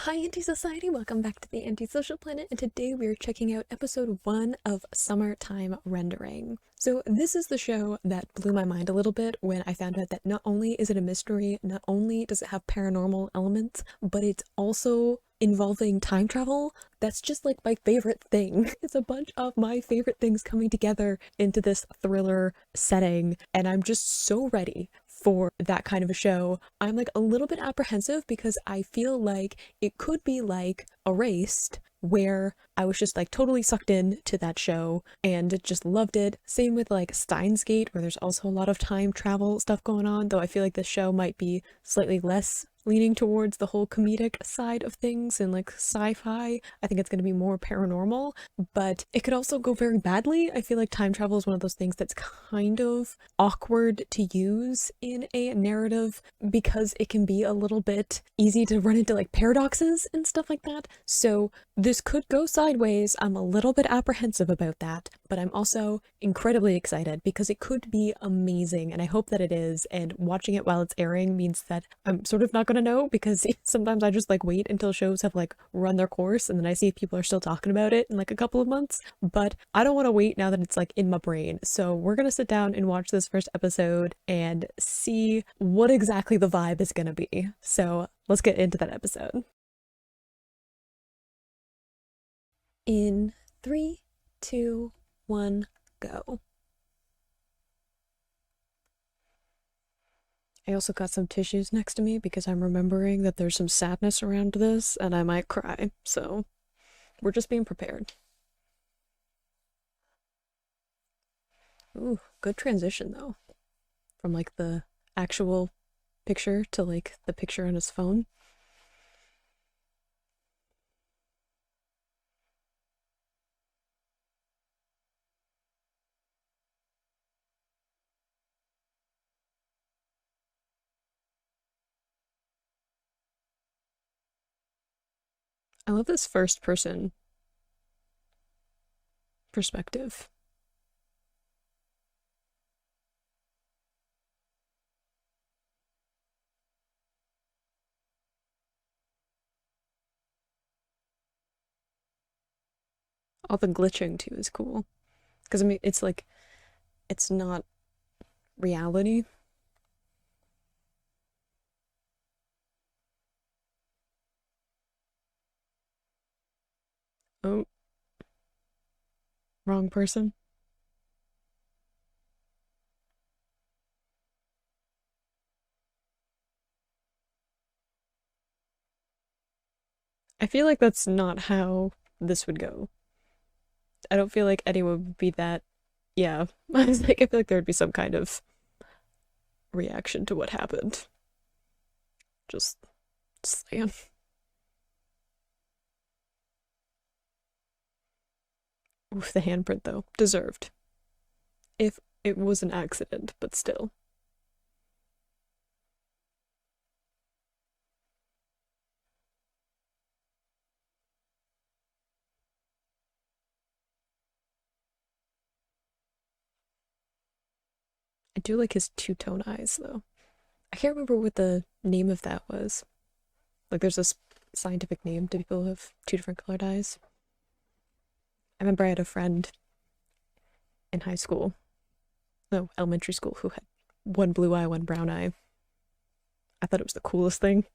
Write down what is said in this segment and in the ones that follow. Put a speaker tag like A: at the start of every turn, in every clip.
A: Hi, Anti-Society! Welcome back to the Anti-Social Planet, and today we are checking out episode 1 of Summertime Rendering. So this is the show that blew my mind a little bit when I found out that not only is it a mystery, not only does it have paranormal elements, but it's also involving time travel. That's just like my favorite thing. It's a bunch of my favorite things coming together into this thriller setting, and I'm just so ready for that kind of a show. I'm like a little bit apprehensive because I feel like it could be like Erased, where I was just like totally sucked in to that show and just loved it. Same with like Steins Gate, where there's also a lot of time travel stuff going on, though I feel like this show might be slightly less leaning towards the whole comedic side of things and like sci-fi. I think it's going to be more paranormal, but it could also go very badly. I feel like time travel is one of those things that's kind of awkward to use in a narrative because it can be a little bit easy to run into like paradoxes and stuff like that. So this could go sideways. I'm a little bit apprehensive about that, but I'm also incredibly excited because it could be amazing, and I hope that it is. And watching it while it's airing means that I'm sort of not going to know, because sometimes I just like wait until shows have like run their course and then I see if people are still talking about it in like a couple of months. But I don't want to wait now that it's like in my brain. So we're going to sit down and watch this first episode and see what exactly the vibe is going to be. So let's get into that episode. In three, two, one, go. I also got some tissues next to me because I'm remembering that there's some sadness around this and I might cry, so we're just being prepared. Ooh, good transition though. From like the actual picture to like the picture on his phone. I love this first person perspective. All the glitching too is cool. Because I mean, it's like, it's not reality. Oh, wrong person. I feel like that's not how this would go. I don't feel like anyone would be that. Yeah, I was like, I feel like there would be some kind of reaction to what happened. Just saying. Oof, the handprint though. Deserved. If it was an accident, but still. I do like his two-tone eyes though. I can't remember what the name of that was. Like there's this scientific name to people who have two different colored eyes. I remember I had a friend in high school, no, elementary school, who had one blue eye, one brown eye. I thought it was the coolest thing.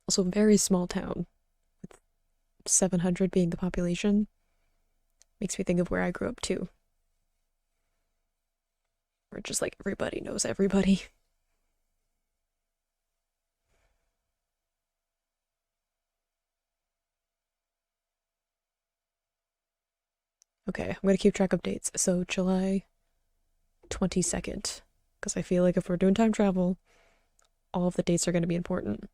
A: Also, very small town, 700 being the population. Makes me think of where I grew up too, where just like everybody knows everybody. Okay, I'm gonna keep track of dates. So July 22nd, because I feel like if we're doing time travel, all of the dates are going to be important.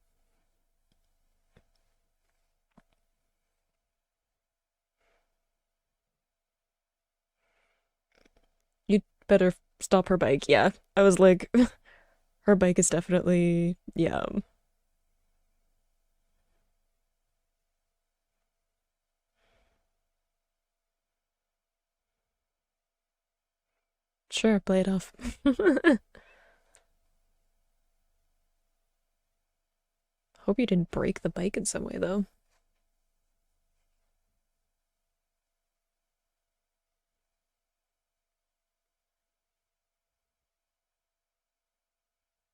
A: You'd better stop her bike. Yeah, I was like, her bike is definitely, yeah. Sure, play it off. Hope you didn't break the bike in some way, though.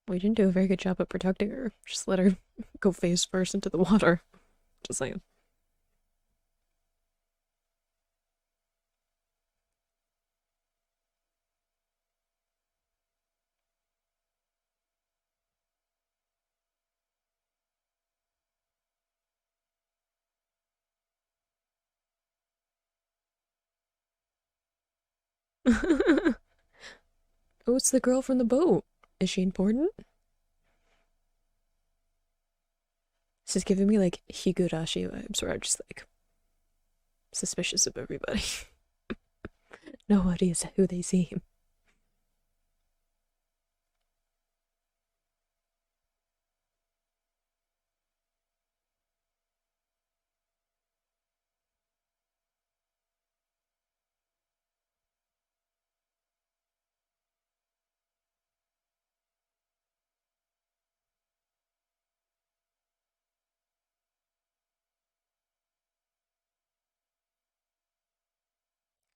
A: We didn't do a very good job at protecting her. Just let her go face first into the water. Just saying. Oh, it's the girl from the boat. Is she important? This is giving me like Higurashi vibes where I'm just like suspicious of everybody. Nobody is who they seem.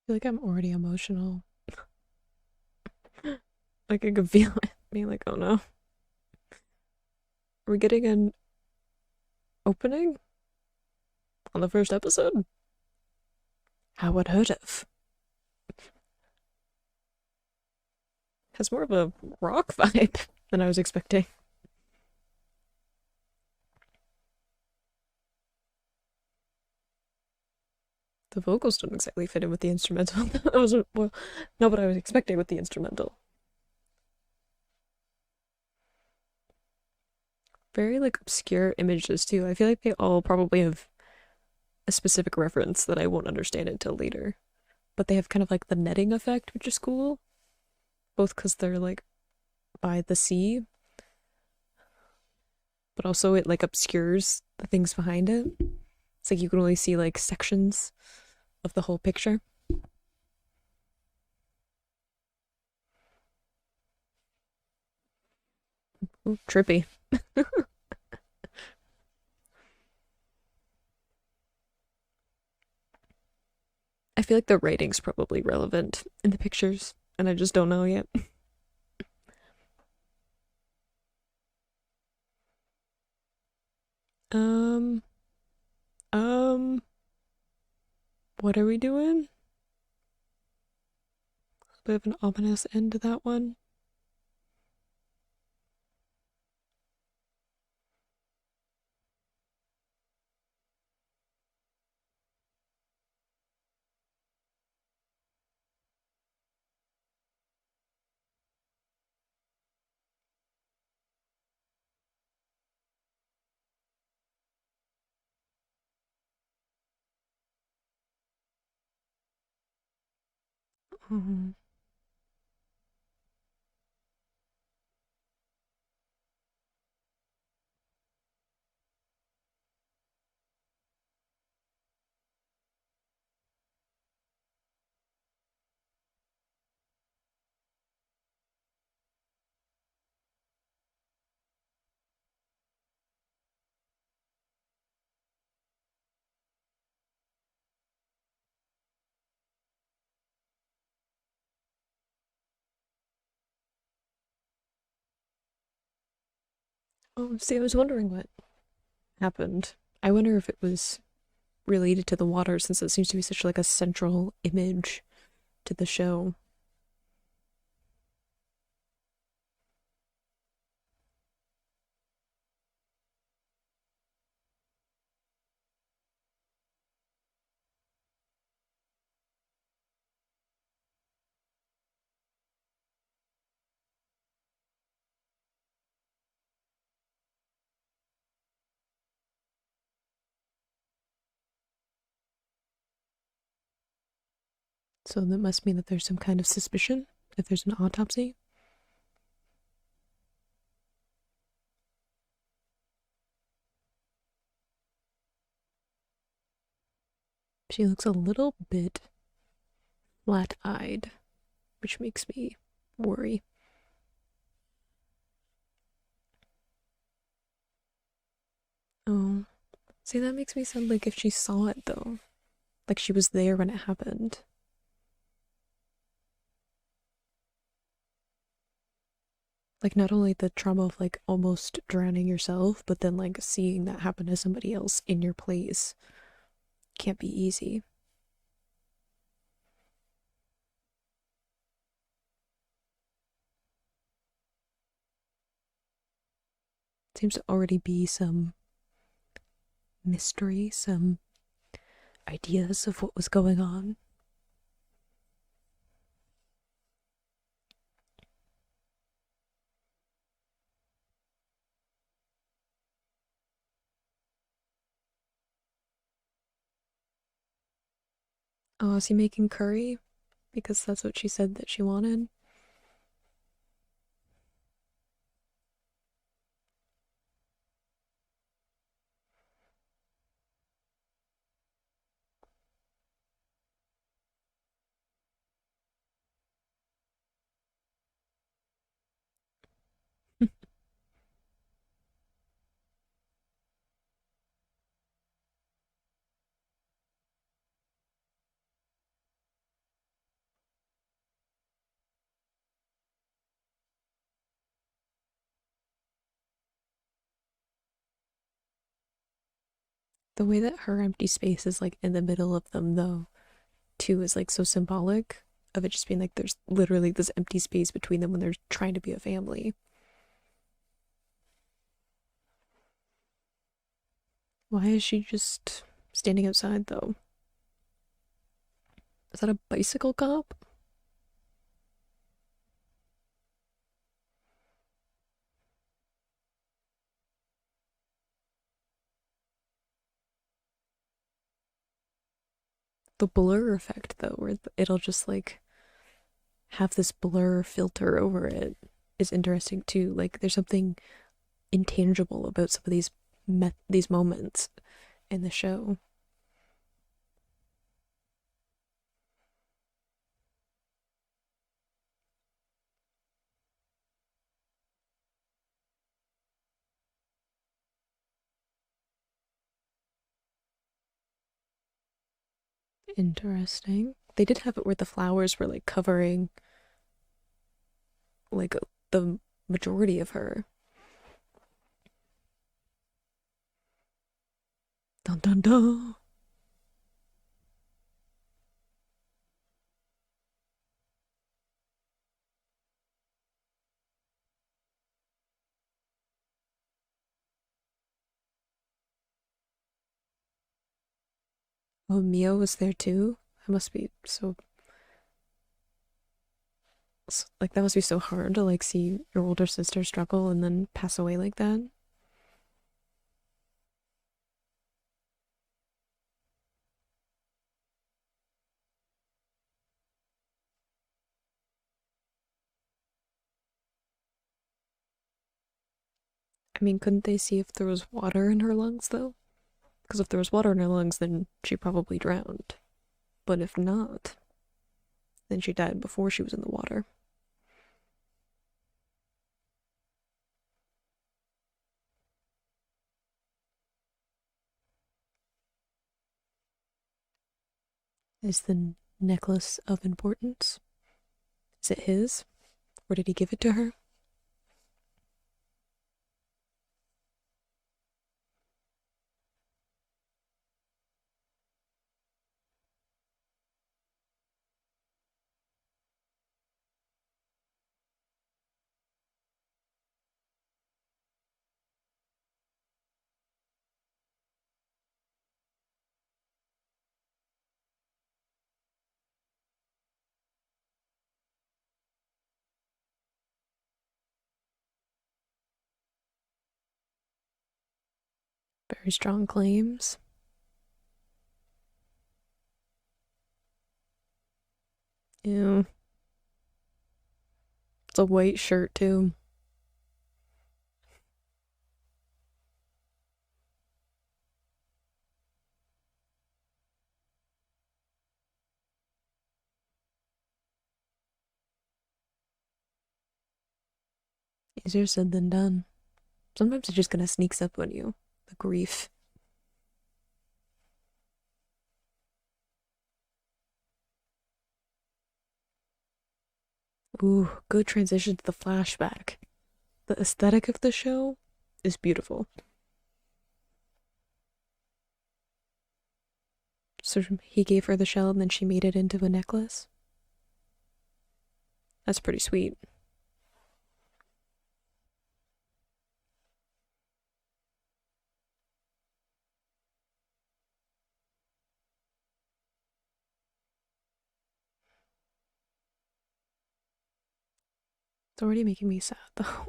A: I feel like I'm already emotional. Like I could feel it. Being like, oh no. Are we getting an opening on the first episode? How unheard of. Has more of a rock vibe than I was expecting. The vocals don't exactly fit in with the instrumental. That wasn't, well, not what I was expecting with the instrumental. Very like obscure images too. I feel like they all probably have a specific reference that I won't understand until later. But they have kind of like the netting effect, which is cool. Both because they're like by the sea, but also it like obscures the things behind it. It's like you can only see like sections of the whole picture. Ooh, trippy. I feel like the writing's probably relevant in the pictures, and I just don't know yet. Um, um, what are we doing? A bit of an ominous end to that one. Mhm. Oh, see, I was wondering what happened. I wonder if it was related to the water since it seems to be such like a central image to the show. So that must mean that there's some kind of suspicion if there's an autopsy. She looks a little bit flat-eyed, which makes me worry. See, that makes me sound like if she saw it though. Like she was there when it happened. Like not only the trauma of like almost drowning yourself, but then like seeing that happen to somebody else in your place can't be easy. Seems to already be some mystery, some ideas of what was going on. Oh, is he making curry? Because that's what she said that she wanted. The way that her empty space is like in the middle of them, though, too, is like so symbolic of it just being like there's literally this empty space between them when they're trying to be a family. Why is she just standing outside, though? Is that a bicycle cop? The blur effect, though, where it'll just like have this blur filter over it is interesting too. Like there's something intangible about some of these moments in the show. Interesting. They did have it where the flowers were like covering like the majority of her. Dun dun dun. Oh, Mio was there too. That must be so like that must be so hard to like see your older sister struggle and then pass away like that. I mean, couldn't they see if there was water in her lungs though? Because if there was water in her lungs, then she probably drowned. But if not, then she died before she was in the water. Is the necklace of importance? Is it his? Or did he give it to her? Very strong claims. Yeah. It's a white shirt too. Easier said than done. Sometimes it just kind of sneaks up on you. The grief. Ooh, good transition to the flashback. The aesthetic of the show is beautiful. So he gave her the shell and then she made it into a necklace. That's pretty sweet. It's already making me sad though.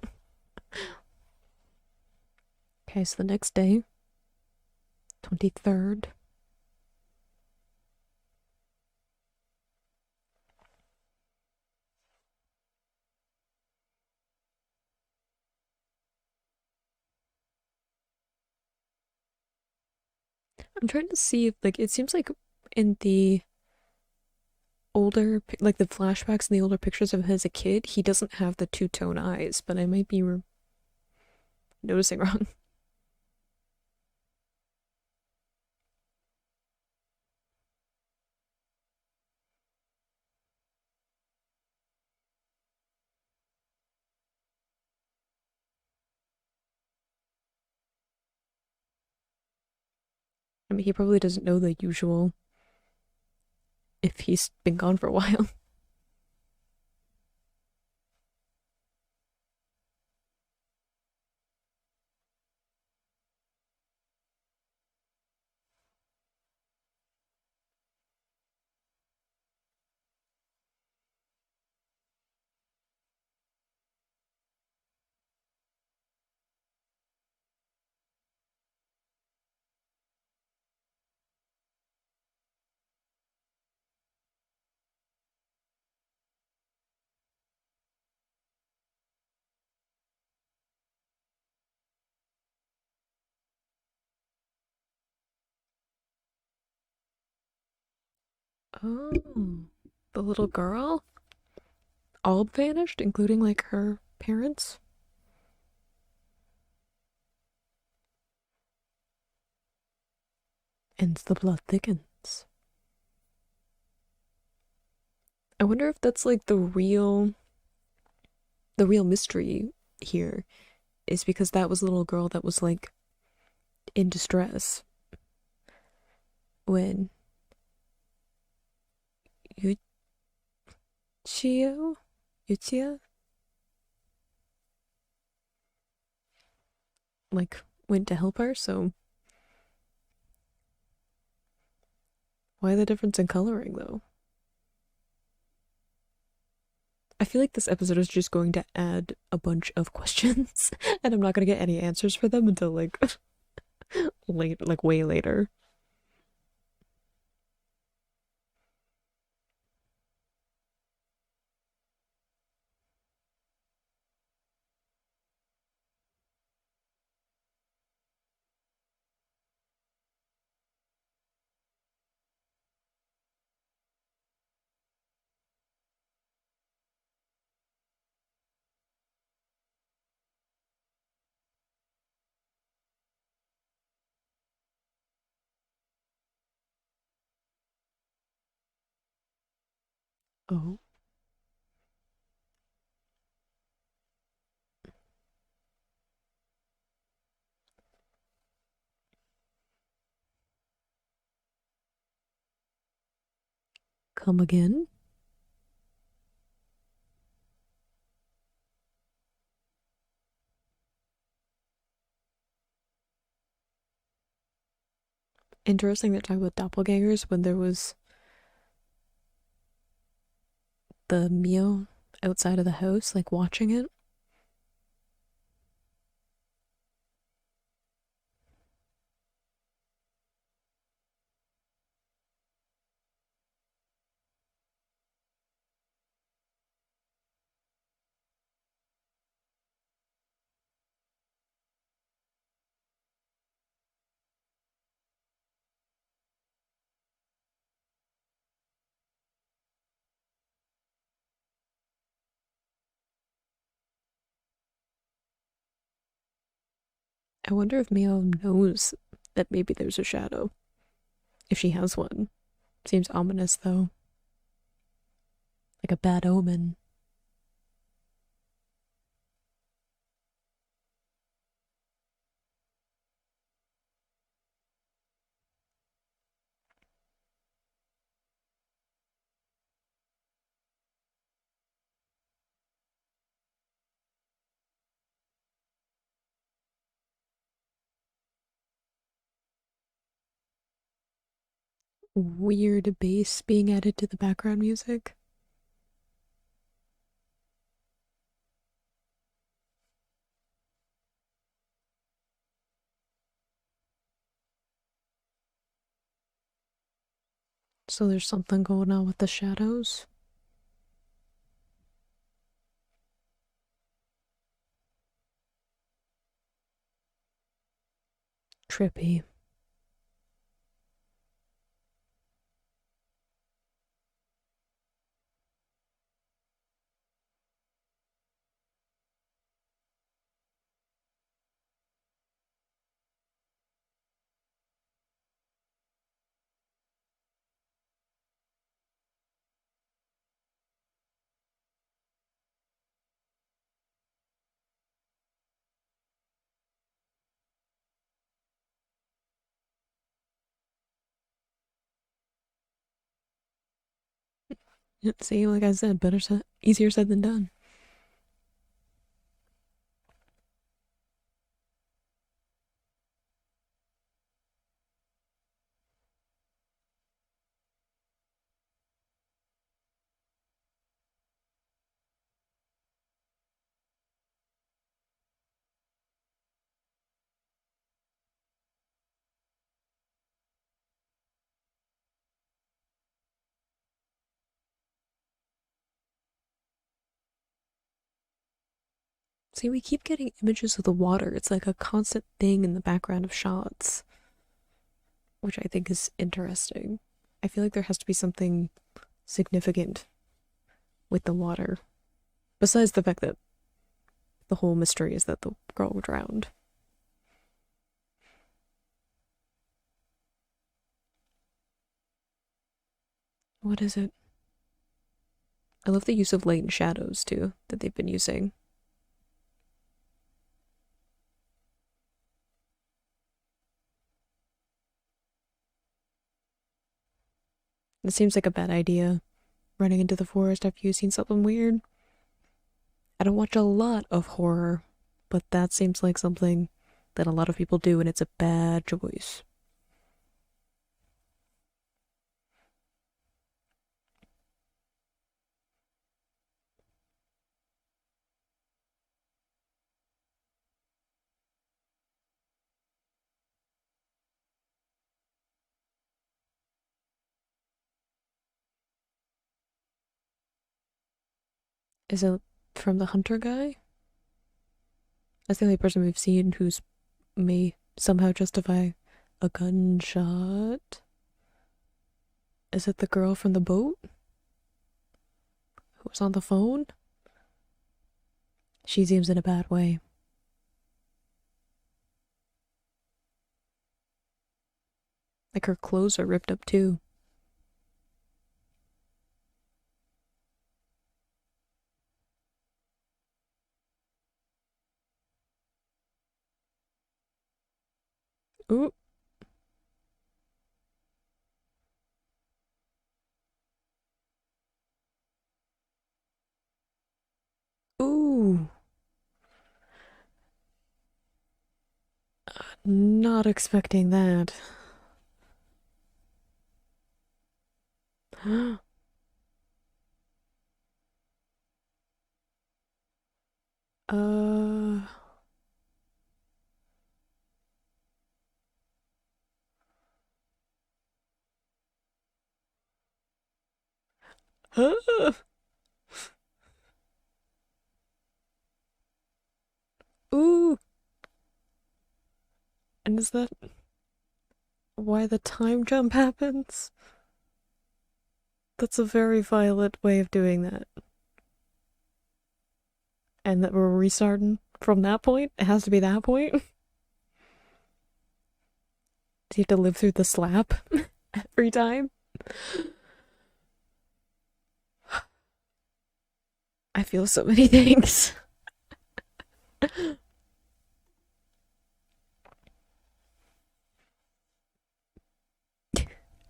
A: Okay, so the next day, 23rd. I'm trying to see if, like, it seems like in the older, like the flashbacks and the older pictures of him as a kid, he doesn't have the two-tone eyes, but I might be noticing wrong. I mean, he probably doesn't know the usual if he's been gone for a while. Oh, the little girl all vanished, including like her parents. And the blood thickens. I wonder if that's like the real mystery here is because that was a little girl that was like in distress when Yuchio Yuchia like went to help her, so why the difference in coloring though? I feel like this episode is just going to add a bunch of questions and I'm not gonna get any answers for them until like late, like way later. Oh, come again? Interesting that talking about doppelgangers when there was the Mio outside of the house, like watching it. I wonder if Mio knows that maybe there's a shadow. If she has one. Seems ominous though. Like a bad omen. weird bass being added to the background music. So there's something going on with the shadows. Trippy. See, like I said, better said, easier said than done. See, we keep getting images of the water. It's like a constant thing in the background of shots, which I think is interesting. I feel like there has to be something significant with the water, besides the fact that the whole mystery is that the girl drowned. What is it? I love the use of light and shadows too that they've been using. It seems like a bad idea, running into the forest after you've seen something weird. I don't watch a lot of horror, but that seems like something that a lot of people do, and it's a bad choice. Is it from the hunter guy? That's the only person we've seen who's may somehow justify a gunshot. Is it the girl from the boat who was on the phone? She seems in a bad way. Like her clothes are ripped up too. Ooh, ooh. Not expecting that. uh. Ooh. And is that why the time jump happens? That's a very violent way of doing that. And that we're restarting from that point? It has to be that point? Do you have to live through the slap every time? I feel so many things.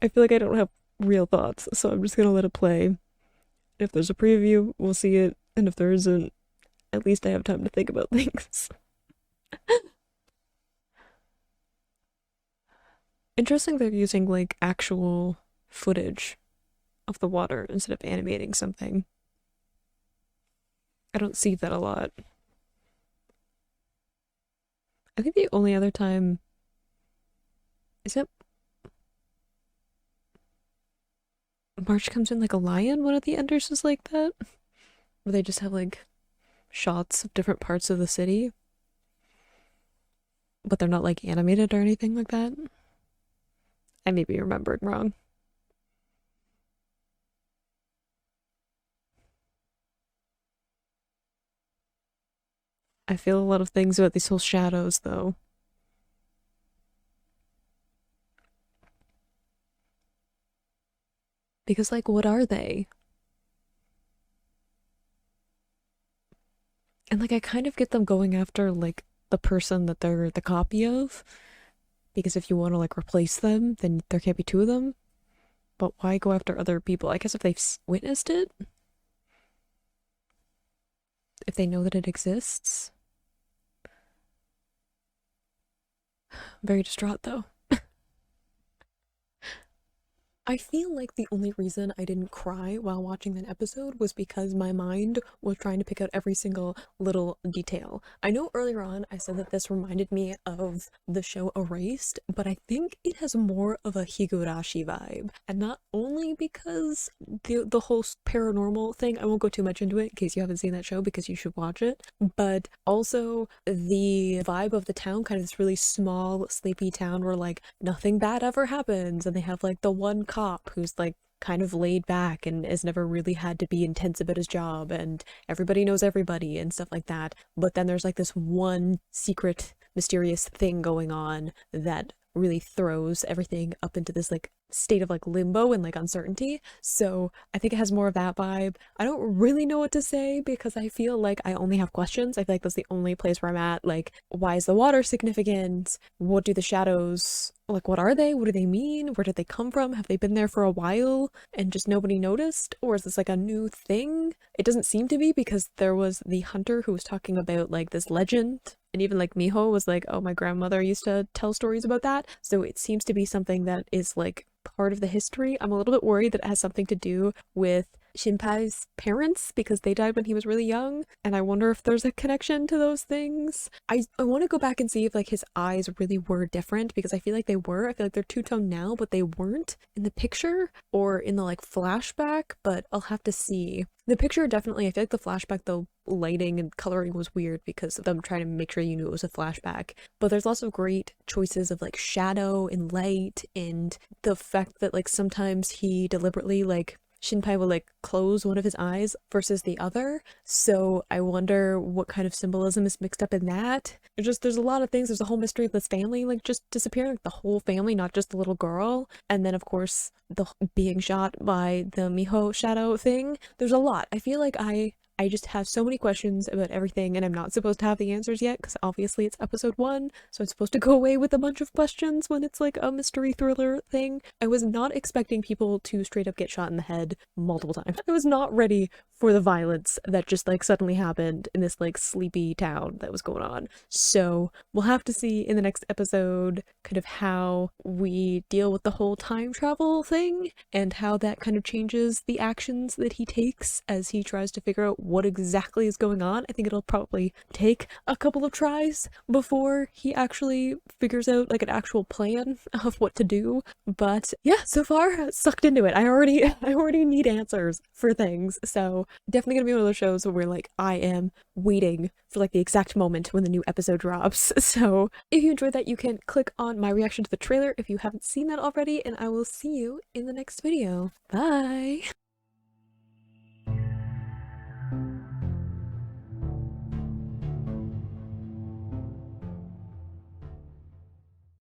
A: I feel like I don't have real thoughts, so I'm just gonna let it play. If there's a preview, we'll see it, and if there isn't, at least I have time to think about things. Interesting they're using like actual footage of the water instead of animating something. I don't see that a lot. I think the only other time is it March comes in like a lion. One of the enders is like that, where they just have like shots of different parts of the city, but they're not like animated or anything like that. I may be remembering wrong. I feel a lot of things about these whole shadows though. Because like what are they? And like I kind of get them going after like the person that they're the copy of. Because if you want to like replace them, then there can't be two of them. But why go after other people? I guess if they've witnessed it, if they know that it exists. Very distraught though. I feel like the only reason I didn't cry while watching that episode was because my mind was trying to pick out every single little detail. I know earlier on I said that this reminded me of the show Erased, but I think it has more of a Higurashi vibe. And not only because the whole paranormal thing, I won't go too much into it in case you haven't seen that show because you should watch it, but also the vibe of the town, kind of this really small, sleepy town where like nothing bad ever happens, and they have like the one cop who's like kind of laid back and has never really had to be intense about his job, and everybody knows everybody and stuff like that. But then there's like this one secret mysterious thing going on that really throws everything up into this like state of like limbo and like uncertainty. So I think it has more of that vibe. I don't really know what to say because I feel like I only have questions. I feel like that's the only place where I'm at. Like, why is the water significant? What do the shadows, like, what are they? What do they mean? Where did they come from? Have they been there for a while and just nobody noticed? Or is this like a new thing? It doesn't seem to be, because there was the hunter who was talking about like this legend, and even like Miho was like, oh, my grandmother used to tell stories about that. So it seems to be something that is like part of the history. I'm a little bit worried that it has something to do with Shinpai's parents because they died when he was really young, and I wonder if there's a connection to those things. I want to go back and see if like his eyes really were different, because I feel like they were. I feel like they're two-tone now, but they weren't in the picture or in the like flashback, but I'll have to see. The picture definitely, I feel like the flashback, the lighting and coloring was weird because of them trying to make sure you knew it was a flashback. But there's lots of great choices of like shadow and light, and the fact that like sometimes he deliberately like Shinpai will like close one of his eyes versus the other. So I wonder what kind of symbolism is mixed up in that. There's a lot of things. There's a whole mystery of this family like just disappearing, like the whole family, not just the little girl. And then of course the being shot by the Miho shadow thing. There's a lot. I feel like I just have so many questions about everything, and I'm not supposed to have the answers yet because obviously it's episode 1, so I'm supposed to go away with a bunch of questions when it's like a mystery thriller thing. I was not expecting people to straight up get shot in the head multiple times. I was not ready for the violence that just like suddenly happened in this like sleepy town that was going on. So we'll have to see in the next episode kind of how we deal with the whole time travel thing and how that kind of changes the actions that he takes as he tries to figure out what exactly is going on. I think it'll probably take a couple of tries before he actually figures out like an actual plan of what to do. But yeah, so far sucked into it. I already need answers for things. So definitely gonna be one of those shows where like I am waiting for like the exact moment when the new episode drops. So if you enjoyed that, you can click on my reaction to the trailer if you haven't seen that already, and I will see you in the next video. Bye!